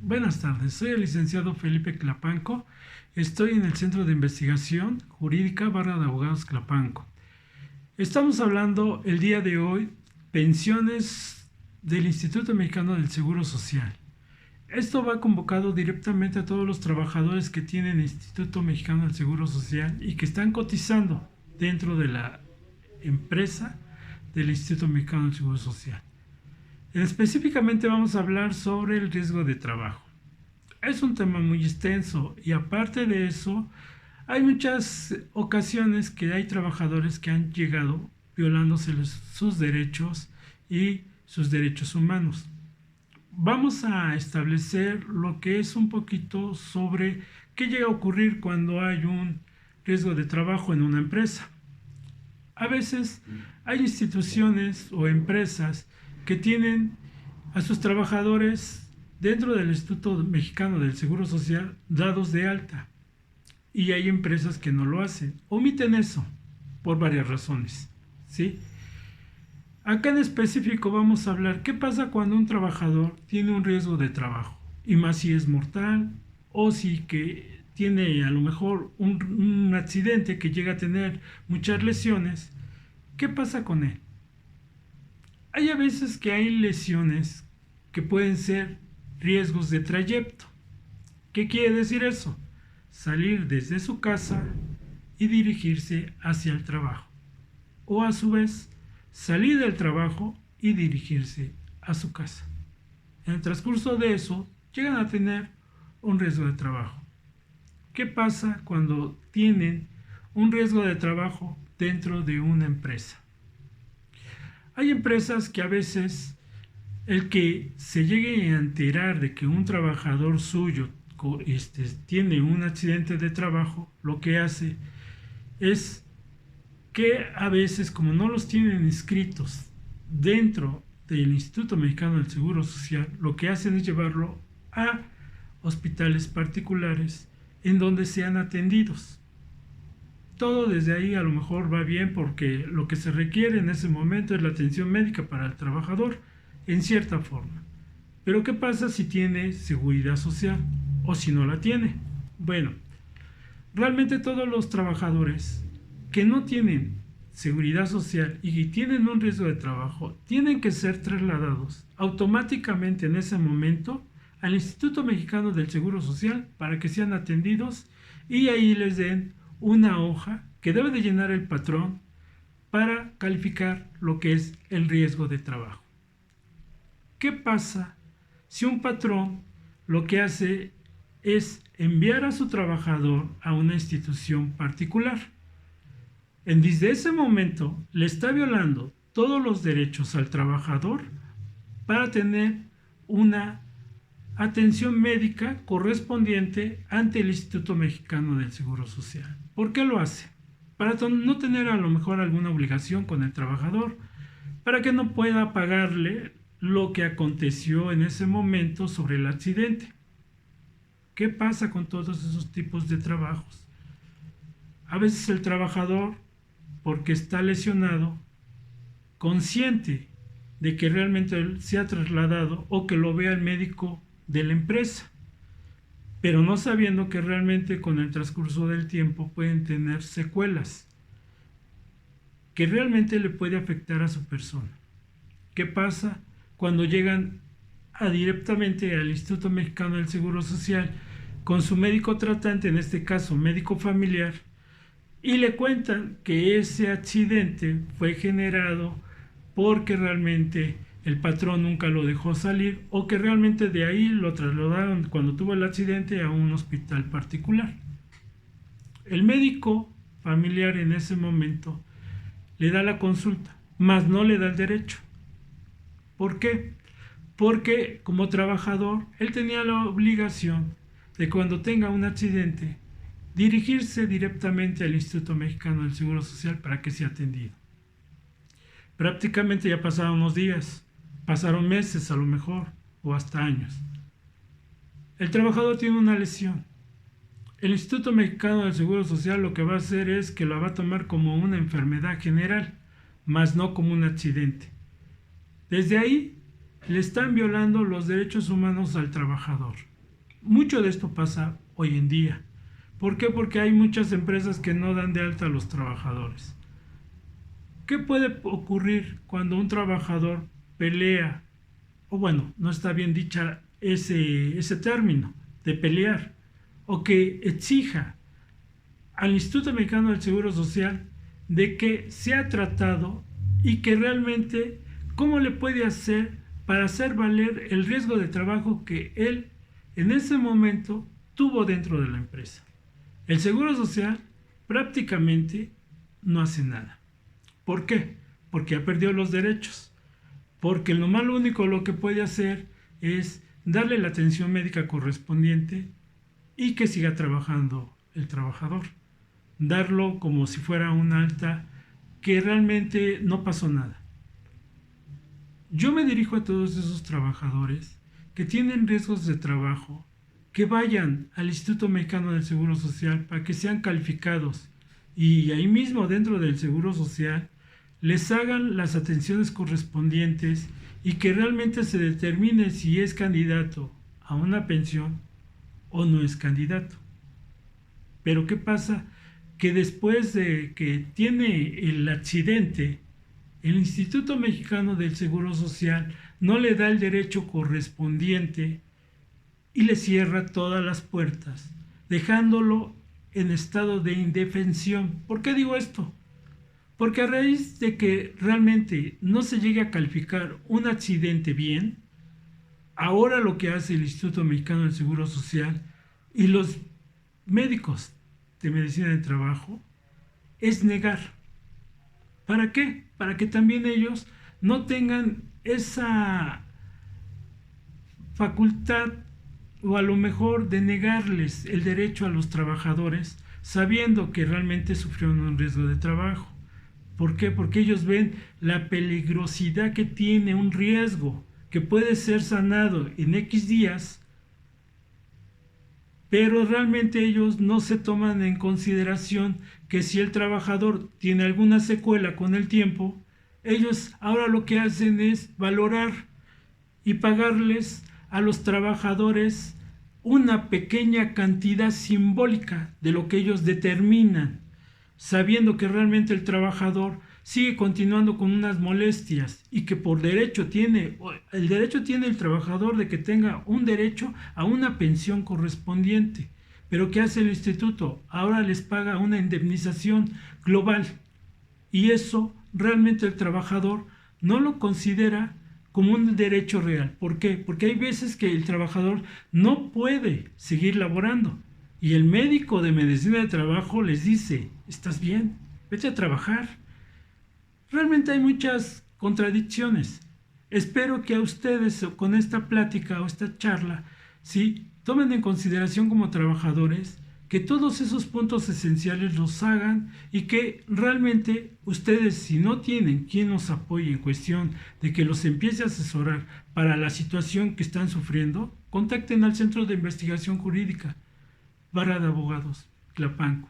Buenas tardes, soy el licenciado Felipe Clapanco. Estoy en el Centro de Investigación Jurídica Barra de Abogados Clapanco. Estamos hablando el día de hoy pensiones del Instituto Mexicano del Seguro Social. Esto va convocado directamente a todos los trabajadores que tienen el Instituto Mexicano del Seguro Social y que están cotizando dentro de la empresa del Instituto Mexicano del Seguro Social. Específicamente vamos a hablar sobre el riesgo de trabajo. Es un tema muy extenso y aparte de eso, hay muchas ocasiones que hay trabajadores que han llegado violándose sus derechos y sus derechos humanos. Vamos a establecer lo que es un poquito sobre qué llega a ocurrir cuando hay un riesgo de trabajo en una empresa. A veces hay instituciones o empresas que tienen a sus trabajadores dentro del Instituto Mexicano del Seguro Social dados de alta. Y hay empresas que no lo hacen, omiten eso por varias razones, ¿sí? Acá en específico vamos a hablar qué pasa cuando un trabajador tiene un riesgo de trabajo, y más si es mortal o si que tiene a lo mejor un accidente que llega a tener muchas lesiones. ¿Qué pasa con él? Hay a veces que hay lesiones que pueden ser riesgos de trayecto. ¿Qué quiere decir eso? Salir desde su casa y dirigirse hacia el trabajo. O a su vez, salir del trabajo y dirigirse a su casa. En el transcurso de eso, llegan a tener un riesgo de trabajo. ¿Qué pasa cuando tienen un riesgo de trabajo dentro de una empresa? Hay empresas que a veces el que se llegue a enterar de que un trabajador suyo tiene un accidente de trabajo, lo que hace es que a veces, como no los tienen inscritos dentro del Instituto Mexicano del Seguro Social, lo que hacen es llevarlo a hospitales particulares en donde sean atendidos. Todo desde ahí a lo mejor va bien porque lo que se requiere en ese momento es la atención médica para el trabajador en cierta forma. Pero ¿qué pasa si tiene seguridad social o si no la tiene? Bueno, realmente todos los trabajadores que no tienen seguridad social y tienen un riesgo de trabajo tienen que ser trasladados automáticamente en ese momento al Instituto Mexicano del Seguro Social para que sean atendidos y ahí les den una hoja que debe de llenar el patrón para calificar lo que es el riesgo de trabajo. ¿Qué pasa si un patrón lo que hace es enviar a su trabajador a una institución particular? Desde ese momento le está violando todos los derechos al trabajador para tener una atención médica correspondiente ante el Instituto Mexicano del Seguro Social. ¿Por qué lo hace? Para no tener a lo mejor alguna obligación con el trabajador, para que no pueda pagarle lo que aconteció en ese momento sobre el accidente. ¿Qué pasa con todos esos tipos de trabajos? A veces el trabajador, porque está lesionado, consciente de que realmente él se ha trasladado o que lo vea el médico de la empresa, pero no sabiendo que realmente con el transcurso del tiempo pueden tener secuelas que realmente le puede afectar a su persona. ¿Qué pasa cuando llegan directamente al Instituto Mexicano del Seguro Social con su médico tratante, en este caso médico familiar, y le cuentan que ese accidente fue generado porque realmente el patrón nunca lo dejó salir o que realmente de ahí lo trasladaron cuando tuvo el accidente a un hospital particular? El médico familiar en ese momento le da la consulta, mas no le da el derecho. ¿Por qué? Porque como trabajador él tenía la obligación de cuando tenga un accidente dirigirse directamente al Instituto Mexicano del Seguro Social para que sea atendido. Prácticamente ya pasaron unos días, pasaron meses a lo mejor, o hasta años. El trabajador tiene una lesión. El Instituto Mexicano del Seguro Social lo que va a hacer es que la va a tomar como una enfermedad general, mas no como un accidente. Desde ahí le están violando los derechos humanos al trabajador. mucho de esto pasa hoy en día. ¿Por qué? Porque hay muchas empresas que no dan de alta a los trabajadores. ¿Qué puede ocurrir cuando un trabajador pelea? O bueno, no está bien dicha ese término de pelear, o que exija al Instituto Mexicano del Seguro Social de que sea tratado y que realmente cómo le puede hacer para hacer valer el riesgo de trabajo que él en ese momento tuvo dentro de la empresa. El Seguro Social prácticamente no hace nada. ¿Por qué? Porque ha perdido los derechos. Porque lo más único lo que puede hacer es darle la atención médica correspondiente y que siga trabajando el trabajador. Darlo como si fuera un alta que realmente no pasó nada. Yo me dirijo a todos esos trabajadores que tienen riesgos de trabajo, que vayan al Instituto Mexicano del Seguro Social para que sean calificados y ahí mismo dentro del Seguro Social les hagan las atenciones correspondientes y que realmente se determine si es candidato a una pensión o no es candidato. Pero ¿qué pasa? Que después de que tiene el accidente, el Instituto Mexicano del Seguro Social no le da el derecho correspondiente y le cierra todas las puertas, dejándolo en estado de indefensión. ¿Por qué digo esto? Porque a raíz de que realmente no se llegue a calificar un accidente bien, ahora lo que hace el Instituto Mexicano del Seguro Social y los médicos de medicina del trabajo es negar. ¿Para qué? Para que también ellos no tengan esa facultad o a lo mejor de negarles el derecho a los trabajadores sabiendo que realmente sufrieron un riesgo de trabajo. ¿Por qué? Porque ellos ven la peligrosidad que tiene un riesgo que puede ser sanado en X días, pero realmente ellos no se toman en consideración que si el trabajador tiene alguna secuela con el tiempo, ellos ahora lo que hacen es valorar y pagarles a los trabajadores una pequeña cantidad simbólica de lo que ellos determinan, sabiendo que realmente el trabajador sigue continuando con unas molestias y que por derecho tiene el trabajador de que tenga un derecho a una pensión correspondiente. Pero ¿qué hace el instituto? Ahora les paga una indemnización global y eso realmente el trabajador no lo considera como un derecho real. ¿Por qué? Porque hay veces que el trabajador no puede seguir laborando y el médico de medicina de trabajo les dice: ¿estás bien? Vete a trabajar. Realmente hay muchas contradicciones. Espero que a ustedes con esta plática o esta charla, ¿sí?, tomen en consideración como trabajadores que todos esos puntos esenciales los hagan y que realmente ustedes, si no tienen quien los apoye en cuestión de que los empiece a asesorar para la situación que están sufriendo, contacten al Centro de Investigación Jurídica, Barra de Abogados, Tlapanco.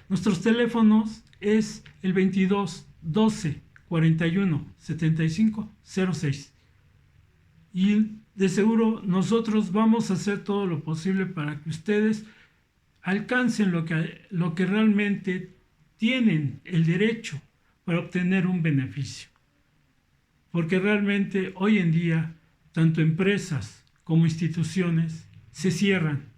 Nuestros teléfonos es el 22 12 41 75 06. Y de seguro nosotros vamos a hacer todo lo posible para que ustedes alcancen lo que realmente tienen el derecho para obtener un beneficio. Porque realmente hoy en día, tanto empresas como instituciones se cierran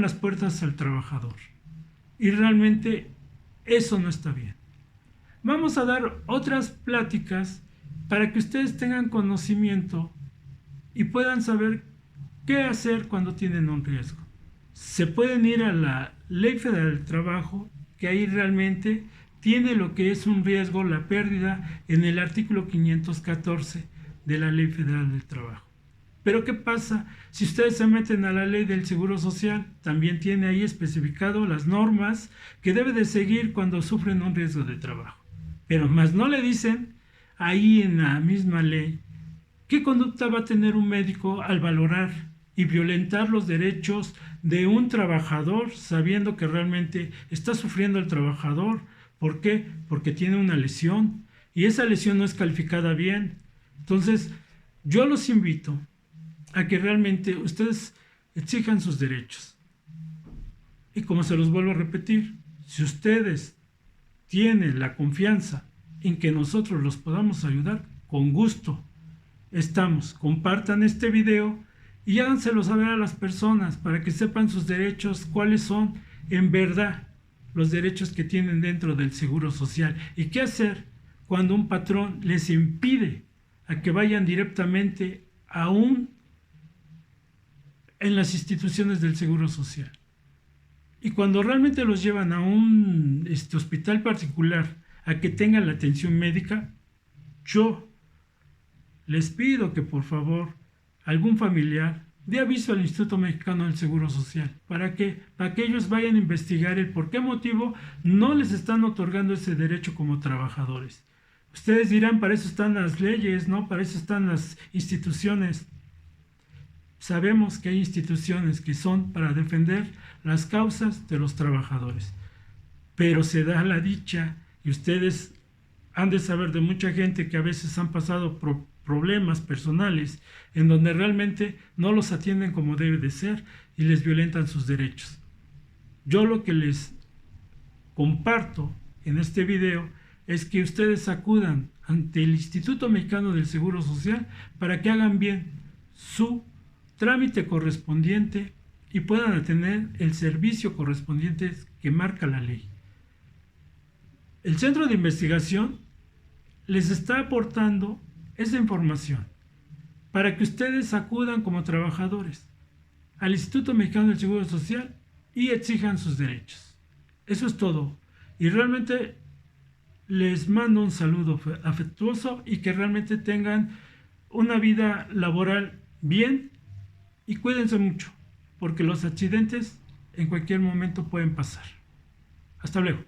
las puertas al trabajador. Y realmente eso no está bien. Vamos a dar otras pláticas para que ustedes tengan conocimiento y puedan saber qué hacer cuando tienen un riesgo. Se pueden ir a la Ley Federal del Trabajo, que ahí realmente tiene lo que es un riesgo, la pérdida, en el artículo 514 de la Ley Federal del Trabajo. Pero ¿qué pasa? Si ustedes se meten a la Ley del Seguro Social, también tiene ahí especificado las normas que debe de seguir cuando sufren un riesgo de trabajo. Pero más no le dicen ahí en la misma ley qué conducta va a tener un médico al valorar y violentar los derechos de un trabajador sabiendo que realmente está sufriendo el trabajador. ¿Por qué? Porque tiene una lesión y esa lesión no es calificada bien. Entonces, yo los invito a que realmente ustedes exijan sus derechos. Y como se los vuelvo a repetir, si ustedes tienen la confianza en que nosotros los podamos ayudar, con gusto estamos. Compartan este video y háganselo saber a las personas para que sepan sus derechos, cuáles son en verdad los derechos que tienen dentro del Seguro Social y qué hacer cuando un patrón les impide a que vayan directamente en las instituciones del Seguro Social. Y cuando realmente los llevan a un hospital particular a que tengan la atención médica, yo les pido que por favor algún familiar dé aviso al Instituto Mexicano del Seguro Social para que ellos vayan a investigar el por qué motivo no les están otorgando ese derecho como trabajadores. Ustedes dirán, para eso están las leyes, ¿no? Para eso están las instituciones. Sabemos que hay instituciones que son para defender las causas de los trabajadores, pero se da la dicha, y ustedes han de saber de mucha gente que a veces han pasado problemas personales en donde realmente no los atienden como debe de ser y les violentan sus derechos. Yo lo que les comparto en este video es que ustedes acudan ante el Instituto Mexicano del Seguro Social para que hagan bien su trámite correspondiente y puedan tener el servicio correspondiente que marca la ley. El Centro de Investigación les está aportando esa información para que ustedes acudan como trabajadores al Instituto Mexicano del Seguro Social y exijan sus derechos. Eso es todo. Y realmente les mando un saludo afectuoso y que realmente tengan una vida laboral bien y cuídense mucho, porque los accidentes en cualquier momento pueden pasar. Hasta luego.